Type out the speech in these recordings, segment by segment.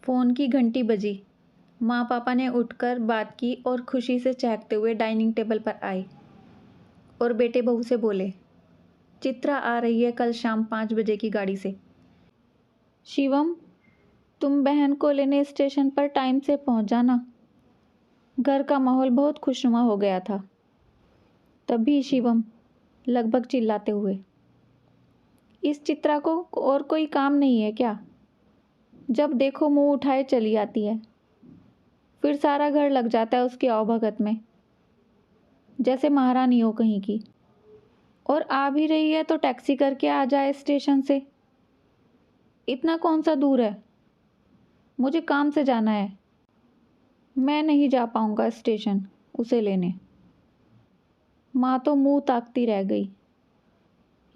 Phone की घंटी बजी। माँ पापा ने उठकर बात की और खुशी से चहकते हुए डाइनिंग टेबल पर आए और बेटे बहू से बोले, चित्रा आ रही है कल शाम 5 बजे की गाड़ी से। शिवम, तुम बहन को लेने स्टेशन पर टाइम से पहुंच जाना। घर का माहौल बहुत खुशनुमा हो गया था। तभी शिवम लगभग चिल्लाते हुए, इस चित्रा को और कोई काम नहीं है क्या? जब देखो मुंह उठाए चली आती है, फिर सारा घर लग जाता है उसकी आवभगत में, जैसे महारानी हो कहीं की। और आ भी रही है तो टैक्सी करके आ जाए स्टेशन से। इतना कौन सा दूर है? मुझे काम से जाना है। मैं नहीं जा पाऊंगा स्टेशन उसे लेने। माँ तो मुंह ताकती रह गई।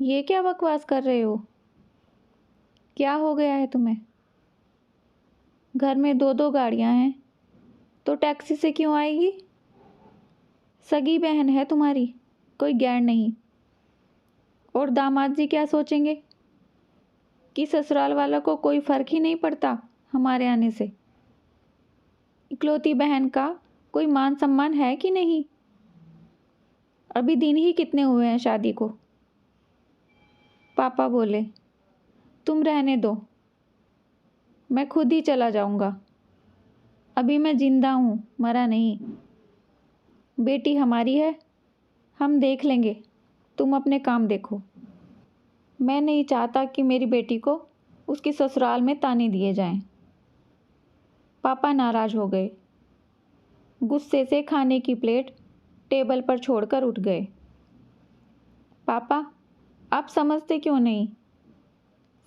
ये क्या बकवास कर रहे हो? क्या हो गया है तुम्हें? घर में 2-2 गाड़ियां हैं तो टैक्सी से क्यों आएगी? सगी बहन है तुम्हारी, कोई गैर नहीं। और दामाद जी क्या सोचेंगे कि ससुराल वालों को कोई फ़र्क ही नहीं पड़ता हमारे आने से। इकलौती बहन का कोई मान सम्मान है कि नहीं? अभी दिन ही कितने हुए हैं शादी को। पापा बोले, तुम रहने दो, मैं खुद ही चला जाऊंगा। अभी मैं जिंदा हूँ, मरा नहीं। बेटी हमारी है, हम देख लेंगे, तुम अपने काम देखो। मैं नहीं चाहता कि मेरी बेटी को उसकी ससुराल में ताने दिए जाएं। पापा नाराज हो गए। गुस्से से खाने की प्लेट टेबल पर छोड़कर उठ गए। पापा, आप समझते क्यों नहीं?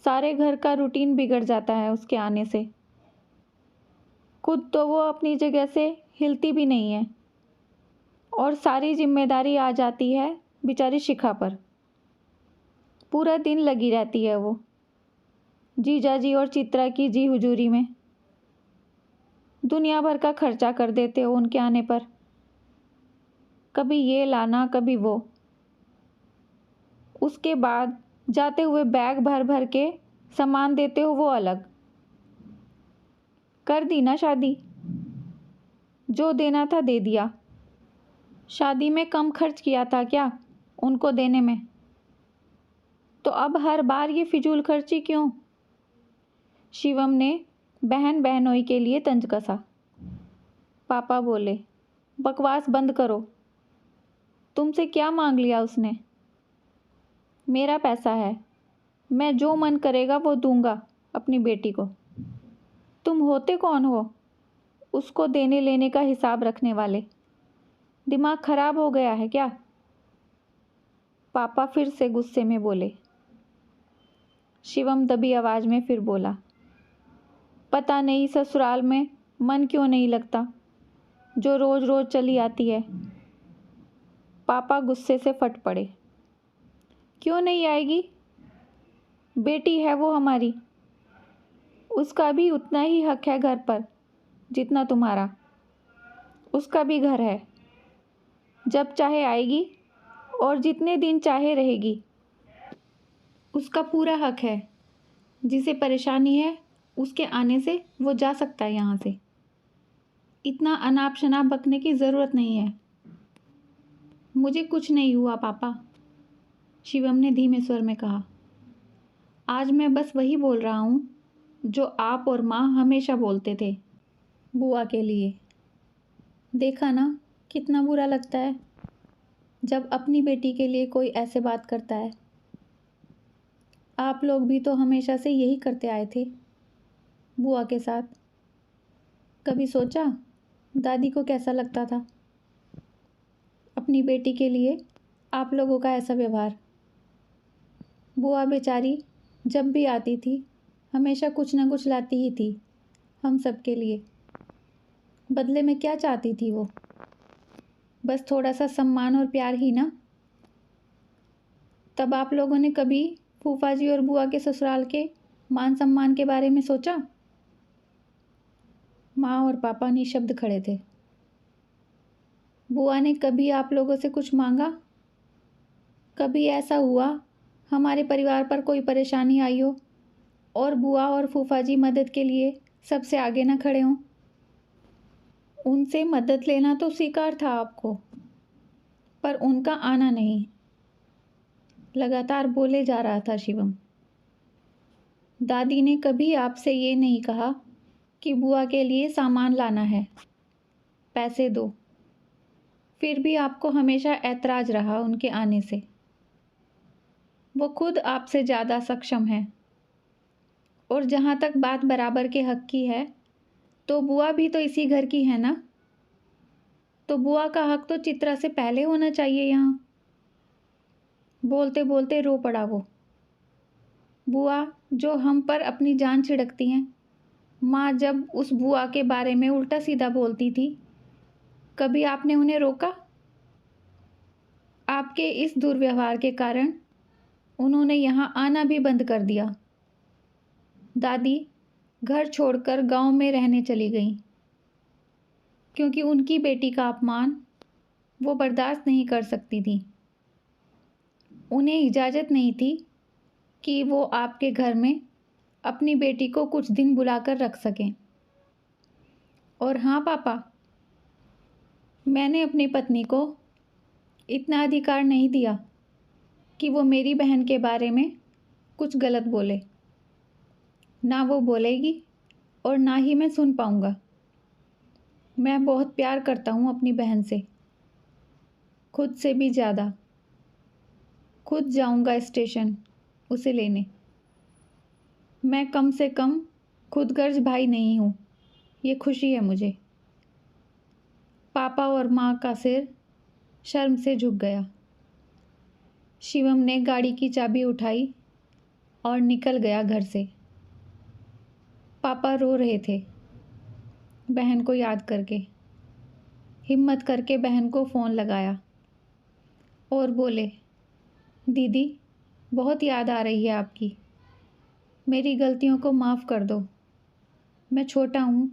सारे घर का रूटीन बिगड़ जाता है उसके आने से। खुद तो वो अपनी जगह से हिलती भी नहीं है और सारी जिम्मेदारी आ जाती है बेचारी शिखा पर। पूरा दिन लगी रहती है वो जीजा जी और चित्रा की जी हुजूरी में। दुनिया भर का खर्चा कर देते हो उनके आने पर। कभी ये लाना, कभी वो। उसके बाद जाते हुए बैग भर भर के सामान देते हो, वो अलग। कर दी ना शादी, जो देना था दे दिया। शादी में कम खर्च किया था क्या उनको देने में? तो अब हर बार ये फिजूल खर्ची क्यों? शिवम ने बहन बहनोई के लिए तंज कसा। पापा बोले, बकवास बंद करो। तुमसे क्या मांग लिया उसने? मेरा पैसा है, मैं जो मन करेगा वो दूंगा अपनी बेटी को। तुम होते कौन हो उसको देने लेने का हिसाब रखने वाले? दिमाग खराब हो गया है क्या? पापा फिर से गुस्से में बोले। शिवम दबी आवाज में फिर बोला, पता नहीं ससुराल में मन क्यों नहीं लगता, जो रोज रोज चली आती है। पापा गुस्से से फट पड़े। क्यों नहीं आएगी? बेटी है वो हमारी, उसका भी उतना ही हक है घर पर जितना तुम्हारा। उसका भी घर है, जब चाहे आएगी और जितने दिन चाहे रहेगी। उसका पूरा हक है। जिसे परेशानी है उसके आने से वो जा सकता है यहाँ से। इतना अनाप शनाप बकने की ज़रूरत नहीं है। मुझे कुछ नहीं हुआ पापा, शिवम ने धीमे स्वर में कहा। आज मैं बस वही बोल रहा हूँ जो आप और माँ हमेशा बोलते थे बुआ के लिए। देखा ना कितना बुरा लगता है जब अपनी बेटी के लिए कोई ऐसे बात करता है। आप लोग भी तो हमेशा से यही करते आए थे बुआ के साथ। कभी सोचा दादी को कैसा लगता था अपनी बेटी के लिए आप लोगों का ऐसा व्यवहार? बुआ बेचारी जब भी आती थी हमेशा कुछ ना कुछ लाती ही थी हम सब के लिए। बदले में क्या चाहती थी वो? बस थोड़ा सा सम्मान और प्यार ही ना। तब आप लोगों ने कभी फूफा जी और बुआ के ससुराल के मान सम्मान के बारे में सोचा? माँ और पापा निशब्द खड़े थे। बुआ ने कभी आप लोगों से कुछ मांगा? कभी ऐसा हुआ हमारे परिवार पर कोई परेशानी आई हो और बुआ और फूफा जी मदद के लिए सबसे आगे ना खड़े हों। उनसे मदद लेना तो स्वीकार था आपको, पर उनका आना नहीं। लगातार बोले जा रहा था शिवम। दादी ने कभी आपसे ये नहीं कहा कि बुआ के लिए सामान लाना है, पैसे दो। फिर भी आपको हमेशा ऐतराज़ रहा उनके आने से। वो खुद आपसे ज़्यादा सक्षम है। और जहाँ तक बात बराबर के हक की है, तो बुआ भी तो इसी घर की है ना। तो बुआ का हक तो चित्रा से पहले होना चाहिए यहाँ। बोलते बोलते रो पड़ा वो। बुआ जो हम पर अपनी जान छिड़कती हैं। माँ जब उस बुआ के बारे में उल्टा सीधा बोलती थी, कभी आपने उन्हें रोका? आपके इस दुर्व्यवहार के कारण उन्होंने यहाँ आना भी बंद कर दिया। दादी घर छोड़कर गांव में रहने चली गईं, क्योंकि उनकी बेटी का अपमान वो बर्दाश्त नहीं कर सकती थी। उन्हें इजाज़त नहीं थी कि वो आपके घर में अपनी बेटी को कुछ दिन बुलाकर रख सकें। और हाँ पापा, मैंने अपनी पत्नी को इतना अधिकार नहीं दिया कि वो मेरी बहन के बारे में कुछ गलत बोले। ना वो बोलेगी और ना ही मैं सुन पाऊँगा। मैं बहुत प्यार करता हूँ अपनी बहन से, खुद से भी ज़्यादा। खुद जाऊँगा स्टेशन उसे लेने। मैं कम से कम खुदगर्ज भाई नहीं हूँ, ये खुशी है मुझे। पापा और माँ का सिर शर्म से झुक गया। शिवम ने गाड़ी की चाबी उठाई और निकल गया घर से। पापा रो रहे थे बहन को याद करके। हिम्मत करके बहन को फ़ोन लगाया और बोले, दीदी बहुत याद आ रही है आपकी। मेरी गलतियों को माफ़ कर दो। मैं छोटा हूँ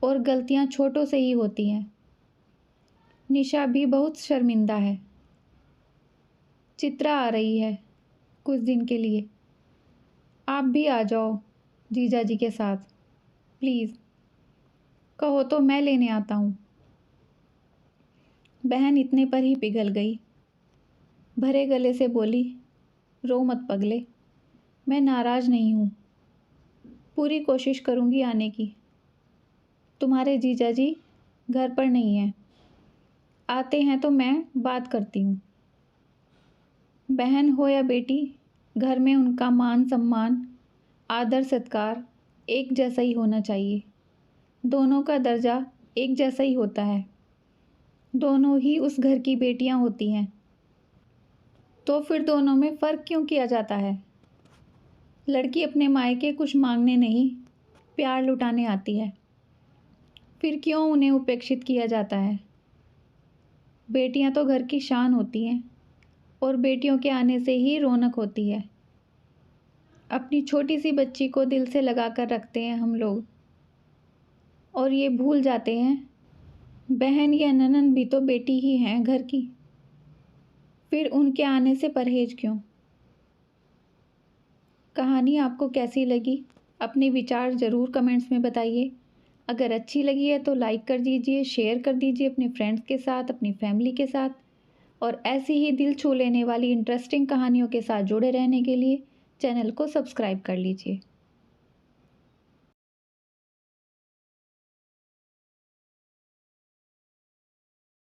और गलतियाँ छोटों से ही होती हैं। निशा भी बहुत शर्मिंदा है। चित्रा आ रही है कुछ दिन के लिए। आप भी आ जाओ जीजा जी के साथ, प्लीज़। कहो तो मैं लेने आता हूँ। बहन इतने पर ही पिघल गई। भरे गले से बोली, रो मत पगले, मैं नाराज़ नहीं हूँ। पूरी कोशिश करूँगी आने की। तुम्हारे जीजा जी घर पर नहीं हैं। आते हैं तो मैं बात करती हूँ। बहन हो या बेटी, घर में उनका मान सम्मान, आदर सत्कार एक जैसा ही होना चाहिए। दोनों का दर्जा एक जैसा ही होता है। दोनों ही उस घर की बेटियां होती हैं। तो फिर दोनों में फ़र्क क्यों किया जाता है? लड़की अपने मायके कुछ मांगने नहीं, प्यार लुटाने आती है। फिर क्यों उन्हें उपेक्षित किया जाता है? बेटियां तो घर की शान होती हैं और बेटियों के आने से ही रौनक होती है। अपनी छोटी सी बच्ची को दिल से लगा कर रखते हैं हम लोग, और ये भूल जाते हैं बहन या ननंद भी तो बेटी ही हैं घर की। फिर उनके आने से परहेज क्यों? कहानी आपको कैसी लगी? अपने विचार ज़रूर कमेंट्स में बताइए। अगर अच्छी लगी है तो लाइक कर दीजिए, शेयर कर दीजिए अपने फ्रेंड्स के साथ, अपनी फैमिली के साथ। और ऐसी ही दिल छू लेने वाली इंटरेस्टिंग कहानियों के साथ जुड़े रहने के लिए चैनल को सब्सक्राइब कर लीजिए।